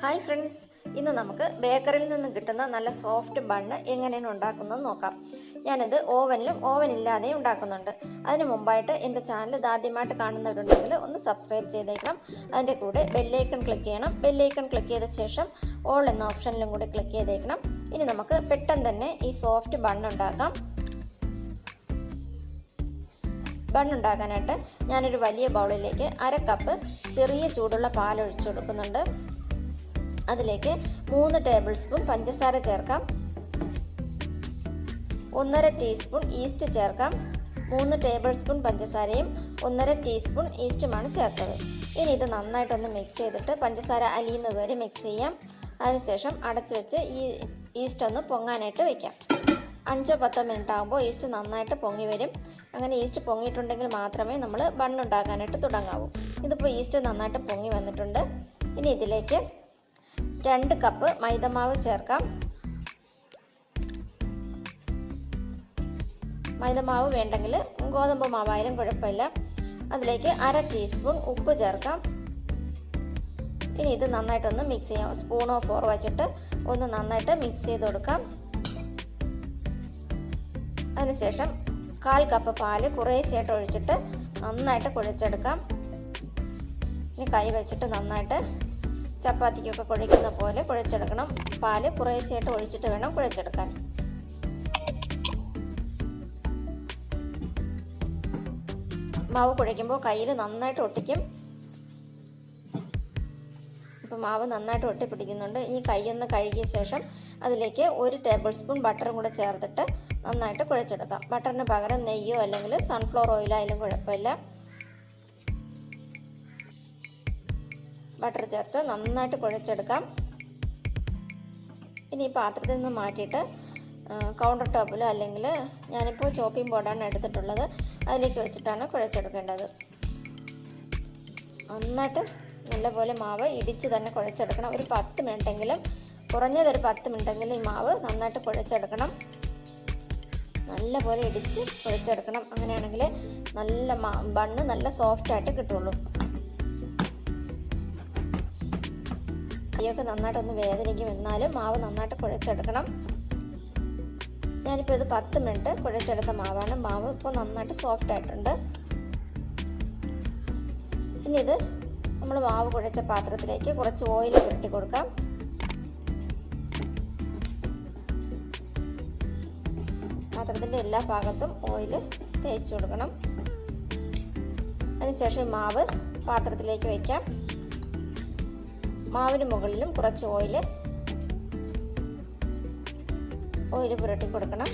Hi friends, ഇന്ന് നമുക്ക് ബേക്കറിയിൽ നിന്ന് കിട്ടുന്ന നല്ല സോഫ്റ്റ് ബണ്ണ് എങ്ങനെയാണ് ഉണ്ടാക്കുന്നത് നോക്കാം. ഞാനിത് ഓവനിലും ഓവനില്ലാതെയും ഉണ്ടാക്കുന്നുണ്ട്. അതിന് മുമ്പായിട്ട് എൻ്റെ ചാനൽ ആദ്യമായിട്ട് കാണുന്നവരുണ്ടെങ്കിൽ ഒന്ന് സബ്സ്ക്രൈബ് ചെയ്തേക്കണം. അതിൻ്റെ കൂടെ ബെല്ലൈക്കൺ ക്ലിക്ക് ചെയ്യണം. ബെല്ലൈക്കൺ ക്ലിക്ക് ചെയ്ത ശേഷം ഓൾ എന്ന ഓപ്ഷനിലും കൂടി ക്ലിക്ക് ചെയ്തേക്കണം. ഇനി നമുക്ക് പെട്ടെന്ന് തന്നെ ഈ സോഫ്റ്റ് ബണ്ണ് ഉണ്ടാക്കാം. ബണ്ണുണ്ടാക്കാനായിട്ട് ഞാനൊരു വലിയ ബൗളിലേക്ക് 1/2 കപ്പ് ചെറിയ ചൂടുള്ള പാൽ ഒഴിച്ചു കൊടുക്കുന്നുണ്ട്. അതിലേക്ക് 3 ടേബിൾ സ്പൂൺ പഞ്ചസാര ചേർക്കാം. 1/2 ടീസ്പൂൺ ഈസ്റ്റ് ചേർക്കാം. 3 ടേബിൾ സ്പൂൺ പഞ്ചസാരയും 1/2 ടീസ്പൂൺ ഈസ്റ്റുമാണ് ചേർത്തത്. ഇനി ഇത് നന്നായിട്ടൊന്ന് മിക്സ് ചെയ്തിട്ട് പഞ്ചസാര അലിയുന്നത് വരെ മിക്സ് ചെയ്യാം. അതിനുശേഷം അടച്ചു വെച്ച് ഈ ഈസ്റ്റ് ഒന്ന് പൊങ്ങാനായിട്ട് വയ്ക്കാം. 5-10 മിനിറ്റ് ആകുമ്പോൾ ഈസ്റ്റ് നന്നായിട്ട് പൊങ്ങി വരും. അങ്ങനെ ഈസ്റ്റ് പൊങ്ങിയിട്ടുണ്ടെങ്കിൽ മാത്രമേ നമ്മൾ ബണ്ണുണ്ടാക്കാനായിട്ട് തുടങ്ങാവൂ. ഇതിപ്പോൾ ഈസ്റ്റ് നന്നായിട്ട് പൊങ്ങി വന്നിട്ടുണ്ട്. ഇനി ഇതിലേക്ക് 2 കപ്പ് മൈദമാവ് ചേർക്കാം. മൈദമാവ് വേണ്ടെങ്കിൽ ഗോതമ്പ് മാവായാലും കുഴപ്പമില്ല. അതിലേക്ക് 1/2 ടീസ്പൂൺ ഉപ്പ് ചേർക്കാം. ഇനി ഇത് നന്നായിട്ടൊന്ന് മിക്സ് ചെയ്യാം. സ്പൂണോ ഫോർ വെച്ചിട്ട് ഒന്ന് നന്നായിട്ട് മിക്സ് ചെയ്ത് കൊടുക്കാം. അതിനുശേഷം 1/4 കപ്പ് പാല് കുറേശ്ശായിട്ട് ഒഴിച്ചിട്ട് നന്നായിട്ട് കുഴച്ചെടുക്കാം. ഇനി കൈ വെച്ചിട്ട് നന്നായിട്ട് ചപ്പാത്തിക്കൊക്കെ കുഴയ്ക്കുന്ന പോലെ കുഴച്ചെടുക്കണം. പാല് കുറേശ്ശായിട്ട് ഒഴിച്ചിട്ട് വേണം കുഴച്ചെടുക്കാൻ. മാവ് കുഴയ്ക്കുമ്പോൾ കയ്യിൽ നന്നായിട്ട് ഒട്ടിക്കും. ഇപ്പോൾ മാവ് നന്നായിട്ട് ഒട്ടിപ്പിടിക്കുന്നുണ്ട്. ഇനി കൈയൊന്ന് കഴുകിയ ശേഷം അതിലേക്ക് 1 ടേബിൾ സ്പൂൺ ബട്ടറും കൂടെ ചേർത്തിട്ട് നന്നായിട്ട് കുഴച്ചെടുക്കാം. ബട്ടറിന് പകരം നെയ്യോ അല്ലെങ്കിൽ സൺഫ്ലവർ ഓയിലോ ആയാലും കുഴപ്പമില്ല. ബട്ടർ ചേർത്ത് നന്നായിട്ട് കുഴച്ചെടുക്കാം. ഇനി ഈ പാത്രത്തിൽ നിന്ന് മാറ്റിയിട്ട് കൗണ്ടർ ടോപ്പിലോ അല്ലെങ്കിൽ ഞാനിപ്പോൾ ചോപ്പിംഗ് ബോർഡാണ് എടുത്തിട്ടുള്ളത്, അതിലേക്ക് വെച്ചിട്ടാണ് കുഴച്ചെടുക്കേണ്ടത്. നന്നായിട്ട് നല്ലപോലെ മാവ് ഇടിച്ച് തന്നെ കുഴച്ചെടുക്കണം. ഒരു 10 മിനിറ്റെങ്കിലും, കുറഞ്ഞതൊരു 10 മിനിറ്റെങ്കിലും ഈ മാവ് നന്നായിട്ട് കുഴച്ചെടുക്കണം. നല്ലപോലെ ഇടിച്ച് കുഴച്ചെടുക്കണം. അങ്ങനെയാണെങ്കിൽ നല്ല ബണ്ണ് നല്ല സോഫ്റ്റായിട്ട് കിട്ടുള്ളൂ. കൈയൊക്കെ നന്നായിട്ടൊന്ന് വേദനിക്കും, എന്നാലും മാവ് നന്നായിട്ട് കുഴച്ചെടുക്കണം. ഞാനിപ്പോൾ ഇത് 10 മിനിറ്റ് കുഴച്ചെടുത്ത മാവാണ്. മാവ് ഇപ്പോൾ നന്നായിട്ട് സോഫ്റ്റ് ആയിട്ടുണ്ട്. ഇനി ഇത് നമ്മൾ മാവ് കുഴച്ച പാത്രത്തിലേക്ക് കുറച്ച് ഓയിൽ പുരട്ടി കൊടുക്കാം. പാത്രത്തിൻ്റെ എല്ലാ ഭാഗത്തും ഓയിൽ തേച്ച് കൊടുക്കണം. അതിനുശേഷം മാവ് പാത്രത്തിലേക്ക് വയ്ക്കാം. മാവിന് മുകളിലും കുറച്ച് ഓയിൽ പുരട്ടി കൊടുക്കണം.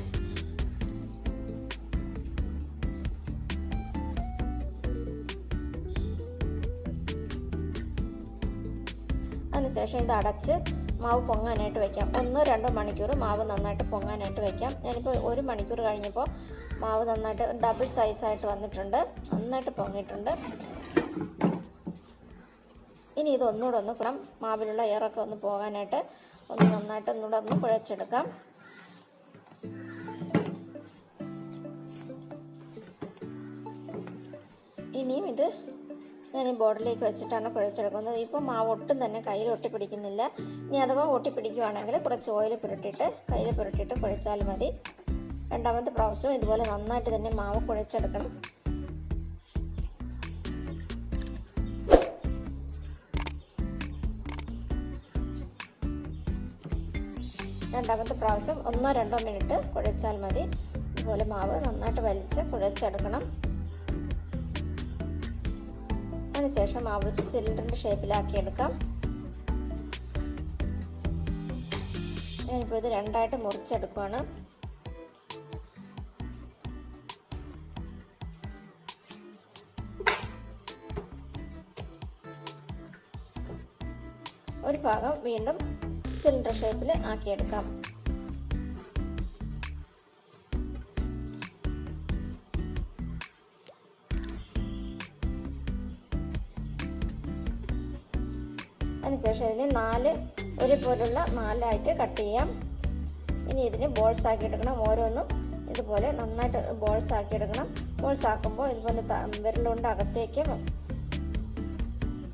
അതിനുശേഷം ഇത് അടച്ച് മാവ് പൊങ്ങാനായിട്ട് വയ്ക്കാം. 1-2 മണിക്കൂർ മാവ് നന്നായിട്ട് പൊങ്ങാനായിട്ട് വയ്ക്കാം. ഞാനിപ്പോൾ 1 മണിക്കൂർ കഴിഞ്ഞപ്പോൾ മാവ് നന്നായിട്ട് ഡബിൾ സൈസായിട്ട് വന്നിട്ടുണ്ട്. നന്നായിട്ട് പൊങ്ങിയിട്ടുണ്ട്. ഇനി ഇത് ഒന്നുകൂടെ ഒന്ന് മാവിലുള്ള എയറൊക്കെ ഒന്ന് പോകാനായിട്ട് നന്നായിട്ട് ഒന്നുകൂടെ ഒന്ന് കുഴച്ചെടുക്കാം. ഇനിയും ഇത് ഞാൻ ഈ ബോർഡിലേക്ക് വെച്ചിട്ടാണ് കുഴച്ചെടുക്കുന്നത്. ഇപ്പോൾ മാവ് ഒട്ടും തന്നെ കയ്യിൽ ഒട്ടിപ്പിടിക്കുന്നില്ല. ഇനി അഥവാ ഒട്ടിപ്പിടിക്കുകയാണെങ്കിൽ കുറച്ച് ഓയിൽ കയ്യിൽ പുരട്ടിയിട്ട് കുഴച്ചാൽ മതി. രണ്ടാമത്തെ പ്രാവശ്യവും ഇതുപോലെ നന്നായിട്ട് തന്നെ മാവ് കുഴച്ചെടുക്കണം. രണ്ടാമത്തെ പ്രാവശ്യം 1-2 മിനിറ്റ് കുഴച്ചാൽ മതി. ഇതുപോലെ മാവ് നന്നായിട്ട് വലിച്ച് കുഴച്ചെടുക്കണം. അതിനുശേഷം മാവ് ഒരു സിലിണ്ടറിൻ്റെ ഷേപ്പിലാക്കിയെടുക്കാം. ഞാനിപ്പോൾ ഇത് 2ആയിട്ട് മുറിച്ചെടുക്കുകയാണ്. ഒരു ഭാഗം വീണ്ടും സിലിണ്ടർ ഷേപ്പിൽ ആക്കിയെടുക്കാം. അതിനുശേഷം ഇതിന് ഒരുപോലുള്ള 4ആയിട്ട് കട്ട് ചെയ്യാം. ഇനി ഇതിന് ബോൾസ് ആക്കിയെടുക്കണം. ഓരോന്നും ഇതുപോലെ നന്നായിട്ട് ബോൾസ് ആക്കിയെടുക്കണം. ബോൾസ് ആക്കുമ്പോൾ ഇതുപോലെ വിരലുകൊണ്ട് അകത്തേക്ക്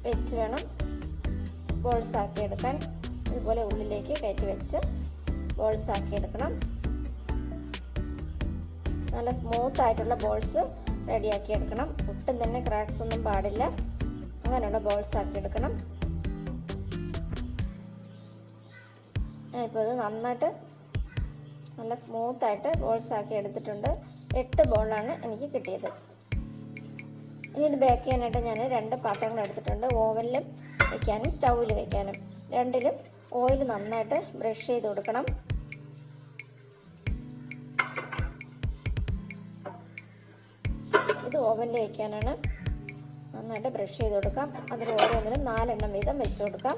വെച്ച് വേണം ബോൾസ് ആക്കി എടുക്കാൻ. ഇതുപോലെ ഉള്ളിലേക്ക് കയറ്റി വെച്ച് ബോൾസ് ആക്കി എടുക്കണം. നല്ല സ്മൂത്ത് ആയിട്ടുള്ള ബോൾസ് റെഡിയാക്കി എടുക്കണം. ഒട്ടും തന്നെ ക്രാക്സ് ഒന്നും പാടില്ല. അങ്ങനെയുള്ള ബോൾസ് ആക്കി എടുക്കണം. ഞാനിപ്പോൾ ഇത് നന്നായിട്ട് നല്ല സ്മൂത്തായിട്ട് ബോൾസ് ആക്കി എടുത്തിട്ടുണ്ട്. 8 ബോളാണ് എനിക്ക് കിട്ടിയത്. ഇനി ഇത് ബേക്ക് ചെയ്യാനായിട്ട് ഞാൻ 2 പാത്രങ്ങൾ എടുത്തിട്ടുണ്ട്. ഓവനിലും വയ്ക്കാനും സ്റ്റൗവിൽ വയ്ക്കാനും. രണ്ടിലും ഓയിൽ നന്നായിട്ട് ബ്രഷ് ചെയ്ത് കൊടുക്കണം. ഇത് ഓവനിൽ വയ്ക്കാനാണ്. നന്നായിട്ട് ബ്രഷ് ചെയ്ത് കൊടുക്കാം. അതിൽ ഓരോന്നിലും 4 എണ്ണം വീതം വെച്ച് കൊടുക്കാം.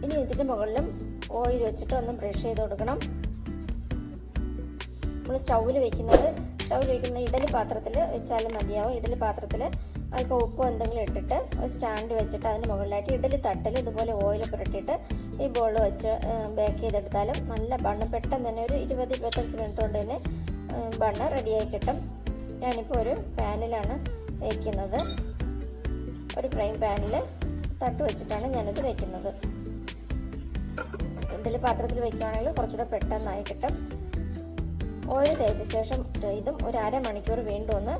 ഇനി ഇതിൻ്റെ മുകളിലും ഓയിൽ വെച്ചിട്ട് ഒന്ന് ബ്രഷ് ചെയ്ത് കൊടുക്കണം. നമ്മൾ സ്റ്റൗവിൽ വയ്ക്കുന്ന ഇഡലി പാത്രത്തിൽ വെച്ചാലും മതിയാവും. ഇഡലി പാത്രത്തിൽ അല്പം ഉപ്പോ എന്തെങ്കിലും ഇട്ടിട്ട് ഒരു സ്റ്റാൻഡ് വെച്ചിട്ട് അതിന് മുകളിലായിട്ട് ഇഡലി തട്ടിൽ ഇതുപോലെ ഓയിൽ പുരട്ടിയിട്ട് ഈ ബോൾ വെച്ച് ബേക്ക് ചെയ്തെടുത്താലും നല്ല ബണ്ണ് പെട്ടെന്ന് തന്നെ ഒരു 20-25 മിനിറ്റ് കൊണ്ട് തന്നെ ബണ്ണ് റെഡിയായി കിട്ടും. ഞാനിപ്പോൾ ഒരു പാനിലാണ് വയ്ക്കുന്നത്. ഒരു ഫ്രൈ പാനിൽ തട്ട് വെച്ചിട്ടാണ് ഞാനിത് വയ്ക്കുന്നത്. ഇഡലി പാത്രത്തിൽ വയ്ക്കുകയാണെങ്കിൽ കുറച്ചുകൂടെ പെട്ടെന്നായി കിട്ടും. ഓയിൽ തേച്ച ശേഷം ഇതും ഒരു അരമണിക്കൂർ വീണ്ടും ഒന്ന്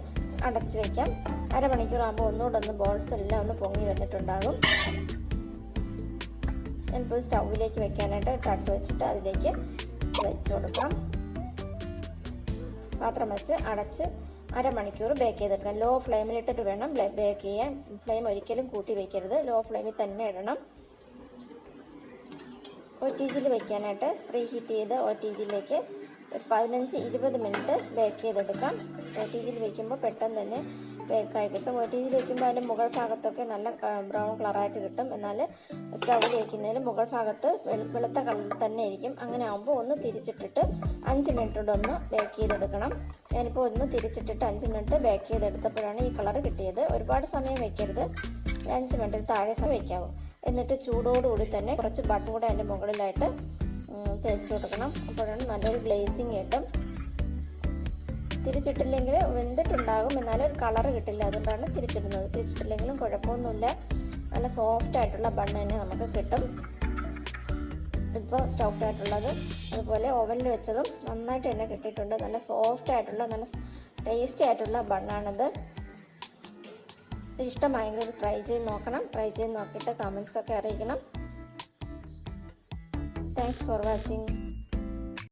അടച്ചു വയ്ക്കാം. അരമണിക്കൂർ ആകുമ്പോൾ ഒന്നുകൂടെ ബോൾസ് എല്ലാം ഒന്ന് പൊങ്ങി വന്നിട്ടുണ്ടാകും. ഞാനിപ്പോൾ സ്റ്റൗവിലേക്ക് വെക്കാനായിട്ട് തട്ട് വെച്ചിട്ട് അതിലേക്ക് വെച്ച് കൊടുക്കാം. പാത്രം വെച്ച് അടച്ച് അരമണിക്കൂർ ബേക്ക് ചെയ്തെടുക്കാം. ലോ ഫ്ലെയിമിലിട്ടിട്ട് വേണം ബേക്ക് ചെയ്യാൻ. ഫ്ലെയിം ഒരിക്കലും കൂട്ടി വയ്ക്കരുത്. ലോ ഫ്ലെയിമിൽ തന്നെ ഇടണം. OTGയിൽ വയ്ക്കാനായിട്ട് പ്രീഹീറ്റ് ചെയ്ത് OTGയിലേക്ക് ഒരു 15-20 മിനിറ്റ് ബേക്ക് ചെയ്തെടുക്കാം. OTGയിൽ വയ്ക്കുമ്പോൾ പെട്ടെന്ന് തന്നെ ബേക്കായി കിട്ടും. OTGയിൽ വയ്ക്കുമ്പോൾ അതിൻ്റെ മുകൾ ഭാഗത്തൊക്കെ നല്ല ബ്രൗൺ കളറായിട്ട് കിട്ടും. എന്നാൽ സ്റ്റൗവിൽ വയ്ക്കുന്നതിൽ മുകൾ ഭാഗത്ത് വെളുത്ത കളറിൽ തന്നെ ഇരിക്കും. അങ്ങനെ ആകുമ്പോൾ ഒന്ന് തിരിച്ചിട്ടിട്ട് 5 മിനിറ്റ് കൊണ്ട് ഒന്ന് ബേക്ക് ചെയ്തെടുക്കണം. ഞാനിപ്പോൾ ഒന്ന് തിരിച്ചിട്ടിട്ട് 5 മിനിറ്റ് ബേക്ക് ചെയ്തെടുത്തപ്പോഴാണ് ഈ കളർ കിട്ടിയത്. ഒരുപാട് സമയം വയ്ക്കരുത്. 5 മിനിറ്റിൽ താഴെ സമയം വയ്ക്കാവും. എന്നിട്ട് ചൂടോടുകൂടി തന്നെ കുറച്ച് ബട്ടർ കൂടെ അതിൻ്റെ മുകളിലായിട്ട് തേച്ച് കൊടുക്കണം. അപ്പോഴാണ് നല്ലൊരു ഗ്ലേസിങ് കിട്ടും. തിരിച്ചിട്ടില്ലെങ്കിൽ വെന്തിട്ടുണ്ടാകും, എന്നാലും ഒരു കളറ് കിട്ടില്ല. അതുകൊണ്ടാണ് തിരിച്ചിടുന്നത്. തിരിച്ചിട്ടില്ലെങ്കിലും കുഴപ്പമൊന്നുമില്ല. നല്ല സോഫ്റ്റ് ആയിട്ടുള്ള ബണ്ണ് തന്നെ നമുക്ക് കിട്ടും. ഇപ്പോൾ സോഫ്റ്റ് ആയിട്ടുള്ളത് അതുപോലെ ഓവനിൽ വെച്ചതും നന്നായിട്ട് തന്നെ കിട്ടിയിട്ടുണ്ട്. നല്ല സോഫ്റ്റ് ആയിട്ടുള്ള നല്ല ടേസ്റ്റി ആയിട്ടുള്ള ബണ്ണാണിത്. ഇഷ്ടമായെങ്കിൽ ട്രൈ ചെയ്ത് നോക്കണം. ട്രൈ ചെയ്ത് നോക്കിയിട്ട് കമൻസൊക്കെ അറിയിക്കണം. Thanks for watching.